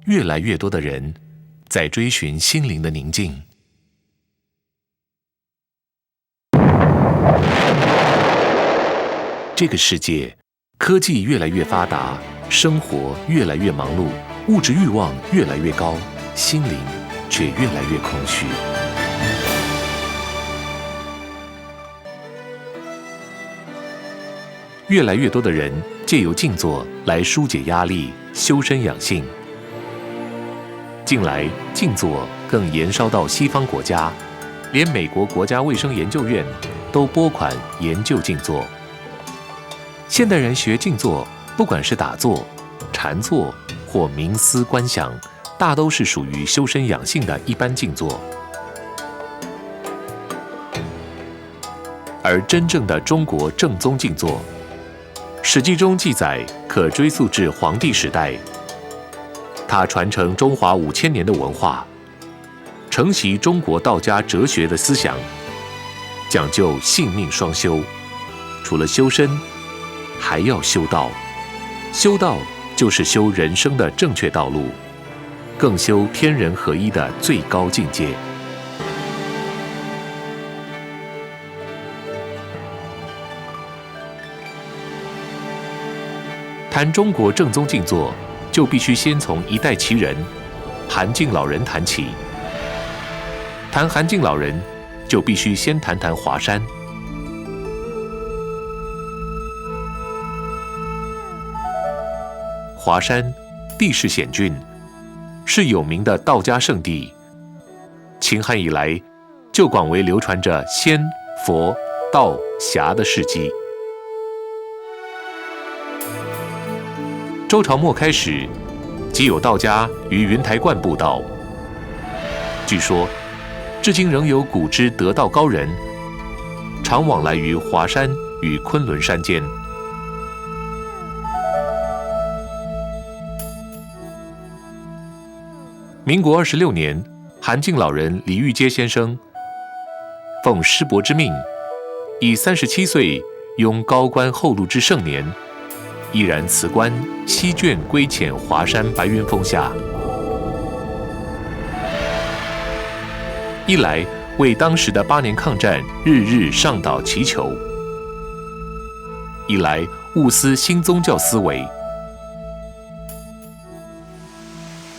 越来越多的人在追寻心灵的宁静。这个世界，科技越来越发达，生活越来越忙碌，物质欲望越来越高，心灵却越来越空虚。越来越多的人借由静坐来疏解压力、修身养性。近来，静坐更延烧到西方国家，连美国国家卫生研究院都拨款研究静坐。现代人学静坐，不管是打坐、禅坐或冥思观想，大都是属于修身养性的一般静坐。而真正的中国正宗静坐，史记中记载可追溯至黄帝时代，它传承中华5000年的文化，承袭中国道家哲学的思想，讲究性命双修，除了修身，还要修道。修道就是修人生的正确道路，更修天人合一的最高境界。谈中国正宗静坐，就必须先从一代奇人韩敬老人谈起。谈韩敬老人，就必须先谈谈华山。华山地势险峻，是有名的道家圣地。秦汉以来，就广为流传着仙、佛、道、侠的事迹。周朝末开始，即有道家于云台观布道。据说，至今仍有古之得道高人，常往来于华山与昆仑山间。民国26年，韩敬老人李玉阶先生奉师伯之命，以37岁拥高官厚禄之盛年，毅然辞官，西眷归潜华山白云峰下。一来为当时的8年抗战日日上岛祈求，一来悟思新宗教思维，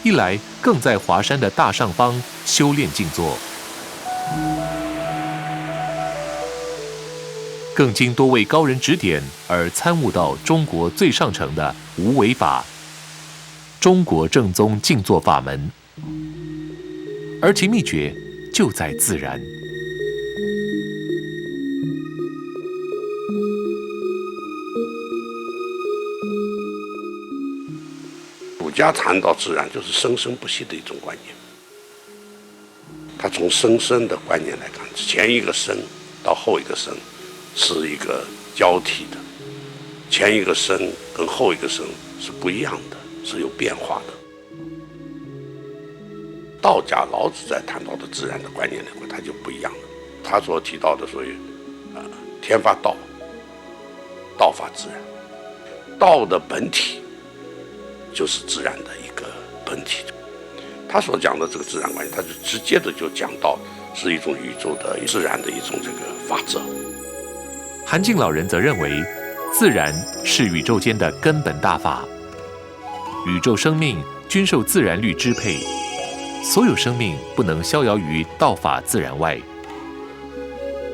一来更在华山的大上方修炼静坐，更经多位高人指点而参悟到中国最上乘的无为法，中国正宗静坐法门，而其秘诀就在自然。儒家谈到自然，就是生生不息的一种观念。他从生生的观念来看，前一个生到后一个生是一个交替的，前一个生跟后一个生是不一样的，是有变化的。道家老子在谈到的自然的观念里面，他就不一样了。他所提到的所谓天发道，道发自然，道的本体就是自然的一个本体。他所讲的这个自然观念，他就直接的就讲到是一种宇宙的自然的一种这个法则。韩敬老人则认为，自然是宇宙间的根本大法，宇宙生命均受自然律支配，所有生命不能逍遥于道法自然外，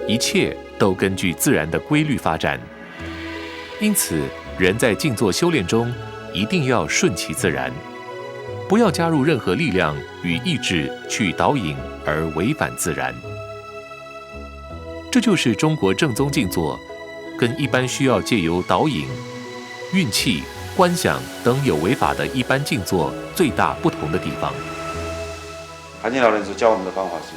一切都根据自然的规律发展。因此，人在静坐修炼中，一定要顺其自然，不要加入任何力量与意志去导引而违反自然。这就是中国正宗静坐跟一般需要借由导引、运气、观想等有为法的一般静坐最大不同的地方。韩敬老人所教我们的方法是：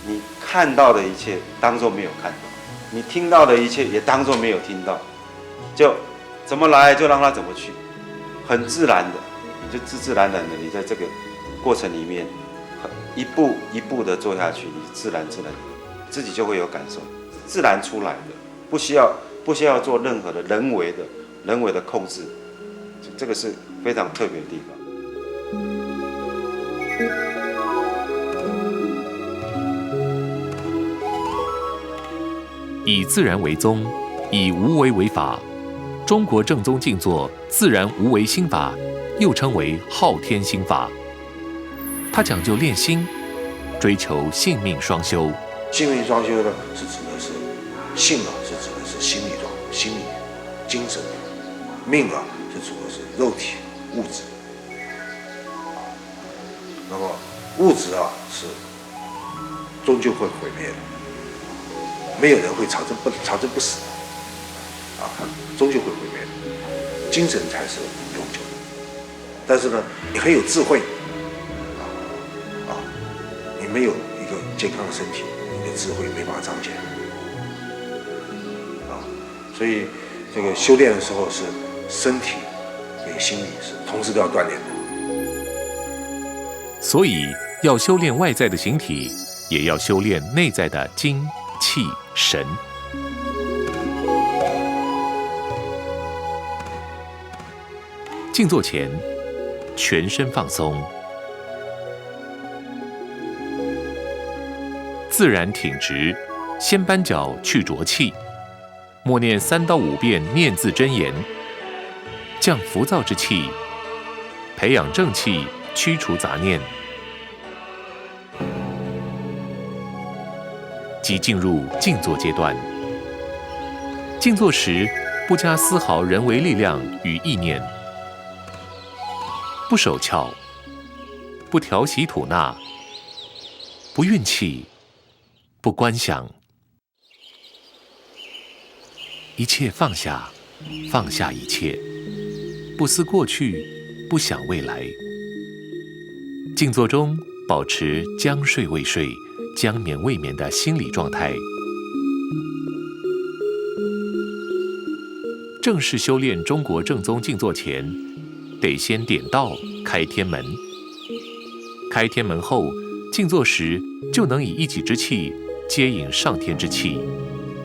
你看到的一切当作没有看到，你听到的一切也当作没有听到，就怎么来就让它怎么去，很自然的，你就自自然然的，你在这个过程里面一步一步的做下去，你自然自己就会有感受，自然出来的，不需要做任何的人为的控制，这个是非常特别的地方。以自然为宗，以无为为法。中国正宗静坐自然无为心法，又称为昊天心法。它讲究练心，追求性命双修。性命双修呢，是指的是性啊，是指的是心理精神；命啊，是指的是肉体物质。那么物质啊，是终究会毁灭的，没有人会长生不死啊，终究会毁灭的。精神才是永久的。但是呢，你很有智慧你没有一个健康的身体，你的智慧没办法彰显所以这个修炼的时候是身体跟心理是同时都要锻炼的。所以要修炼外在的形体，也要修炼内在的精气神。静坐前，全身放松，自然挺直，先扳脚去浊气，默念3到5遍念字真言，降浮躁之气，培养正气，驱除杂念，即进入静坐阶段。静坐时，不加丝毫人为力量与意念，不手窍，不调息吐纳，不运气，不观想，一切放下，放下一切，不思过去，不想未来。静坐中保持将睡未睡、将眠未眠的心理状态。正式修炼中国正宗静坐前，得先点道开天门。开天门后，静坐时就能以一己之气接引上天之气，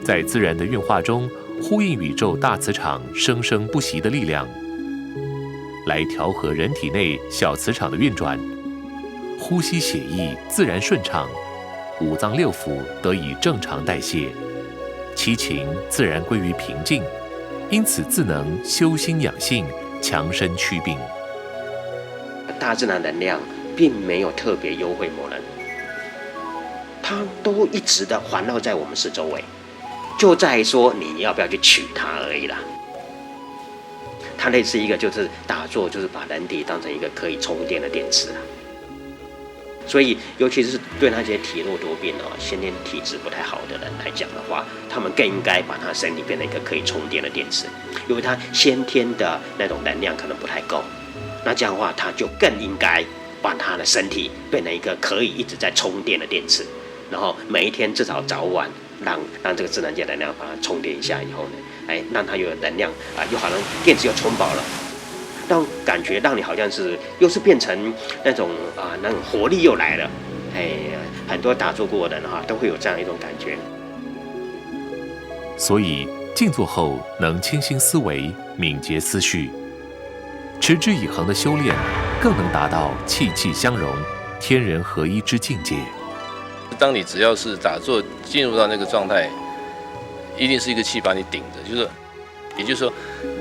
在自然的运化中呼应宇宙大磁场生生不息的力量，来调和人体内小磁场的运转，呼吸血液自然顺畅，五脏六腑得以正常代谢，七情自然归于平静，因此自能修心养性，强身祛病。大自然能量并没有特别优惠某人，它都一直的环绕在我们四周围，就在说你要不要去取它而已啦。它类似一个就是打坐，就是把人体当成一个可以充电的电池啊。所以，尤其是对那些体弱多病先天体质不太好的人来讲的话，他们更应该把他身体变成一个可以充电的电池，因为他先天的那种能量可能不太够。那这样的话，他就更应该把他的身体变成一个可以一直在充电的电池，然后每一天至少早晚让这个自然界能量把它充电一下以后呢，让它有能量又好像电池又充饱了。让感觉让你好像是又是变成那种那种活力又来了，很多打坐过的人都会有这样一种感觉。所以静坐后能清新思维，敏捷思绪，持之以恒的修炼，更能达到气气相融、天人合一之境界。当你只要是打坐进入到那个状态，一定是一个气把你顶着，也就是说，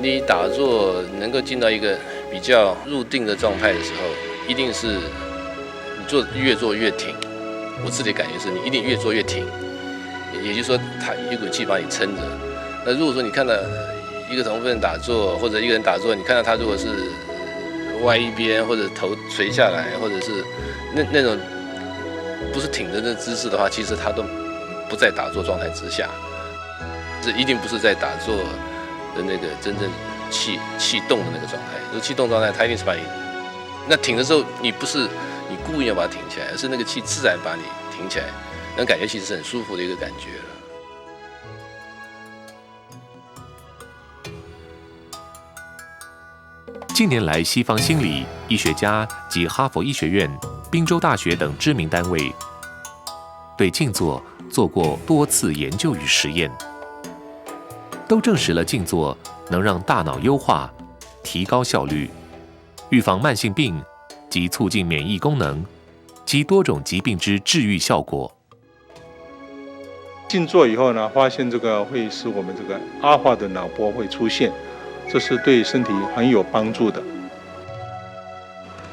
你打坐能够进到一个比较入定的状态的时候，一定是你越做越挺。我自己的感觉是你一定越做越挺，也就是说，它一股气把你撑着。那如果说你看到一个同分打坐，或者一个人打坐，你看到他如果是歪一边，或者头垂下来，或者是那种不是挺着的姿势的话，其实他都不在打坐状态之下，这一定不是在打坐的那个真正气动的那个状态。如果气动状态，它一定是把你那挺的时候，你不是你故意要把它挺起来，而是那个气自然把你挺起来，那感觉其实是很舒服的一个感觉了。近年来，西方心理医学家及哈佛医学院、宾州大学等知名单位对静坐做过多次研究与实验，都证实了静坐能让大脑优化、提高效率、预防慢性病及促进免疫功能及多种疾病之治愈效果。静坐以后呢，发现这个会使我们这个阿尔法的脑波会出现，这是对身体很有帮助的。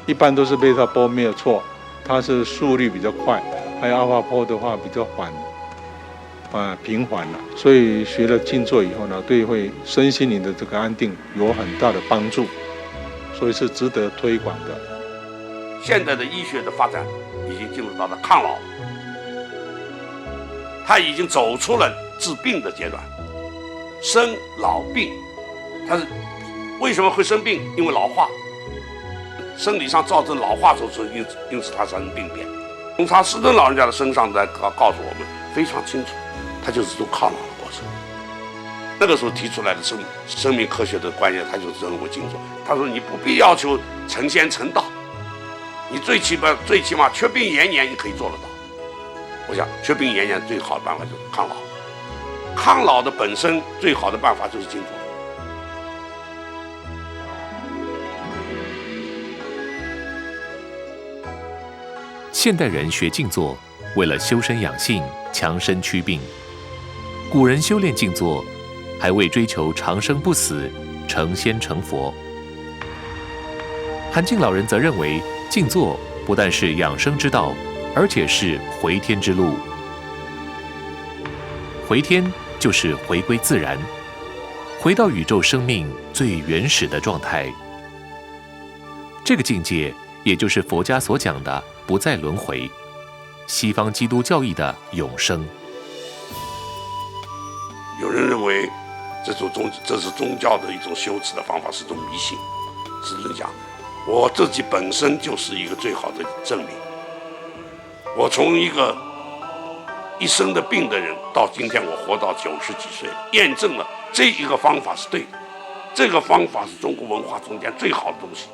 一般都是贝塔波没有错，它是速率比较快，还有阿尔法波的话比较平缓了。所以学了静坐以后呢，对会身心灵的这个安定有很大的帮助，所以是值得推广的。现在的医学的发展已经进入到了抗老，它已经走出了治病的阶段。生老病，它是为什么会生病？因为老化，生理上造成老化所致，因此它产生病变。从查斯顿老人家的身上来告诉我们非常清楚，它就是种抗老的过程。那个时候提出来的生命科学的观念，他就认为静坐。他说你不必要求成仙成道，你最起码缺病延年你可以做得到。我想缺病延年最好的办法就是抗老，抗老的本身最好的办法就是静坐。现代人学静坐，为了修身养性、强身祛病；古人修炼静坐，还为追求长生不死、成仙成佛。韩静老人则认为，静坐不但是养生之道，而且是回天之路。回天就是回归自然，回到宇宙生命最原始的状态。这个境界，也就是佛家所讲的不再轮回，西方基督教义的永生。有人认为这是宗教的一种修持的方法，是一种迷信。是人讲，我自己本身就是一个最好的证明。我从一个一生的病的人，到今天我活到90几岁，验证了这一个方法是对的。这个方法是中国文化中间最好的东西。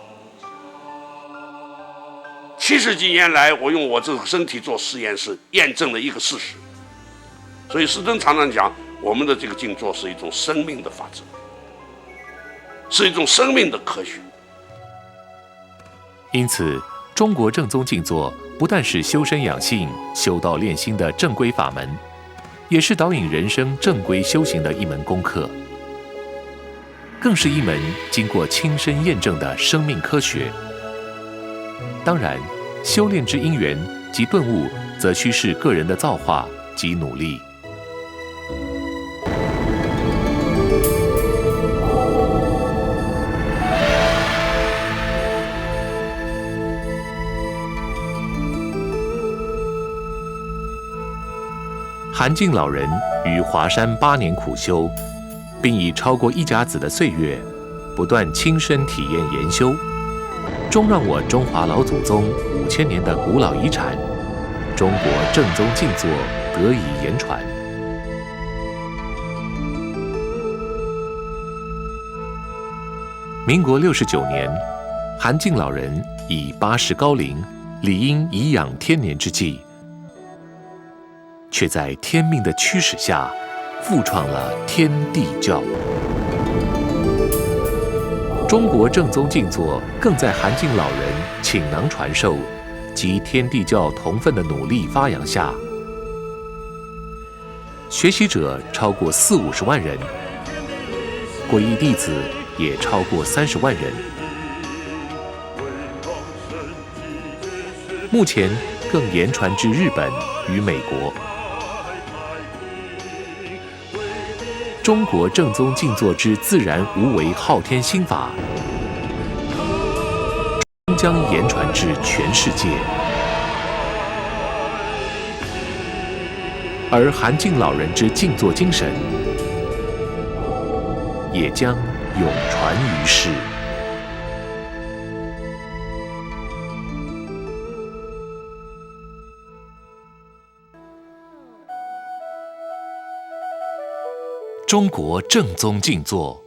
70几年来，我用我这个身体做实验室，验证了一个事实。所以师尊常常讲，我们的这个静坐是一种生命的法则，是一种生命的科学。因此，中国正宗静坐不但是修身养性、修道炼心的正规法门，也是导引人生正规修行的一门功课，更是一门经过亲身验证的生命科学。当然，修炼之因缘及顿悟，则需是个人的造化及努力。韩静老人于华山8年苦修，并以超过1甲子的岁月，不断亲身体验研修，终让我中华老祖宗5000年的古老遗产——中国正宗静坐得以言传。民国69年，韩静老人以80高龄，理应颐养天年之际，却在天命的驱使下，复创了天地教。中国正宗静坐更在韩静老人倾囊传授及天地教同分的努力发扬下，学习者超过40-50万人，皈依弟子也超过30万人。目前更言传至日本与美国。中国正宗静坐之自然无为昊天心法，终将言传至全世界。而韩静老人之静坐精神，也将永传于世。中国正宗静坐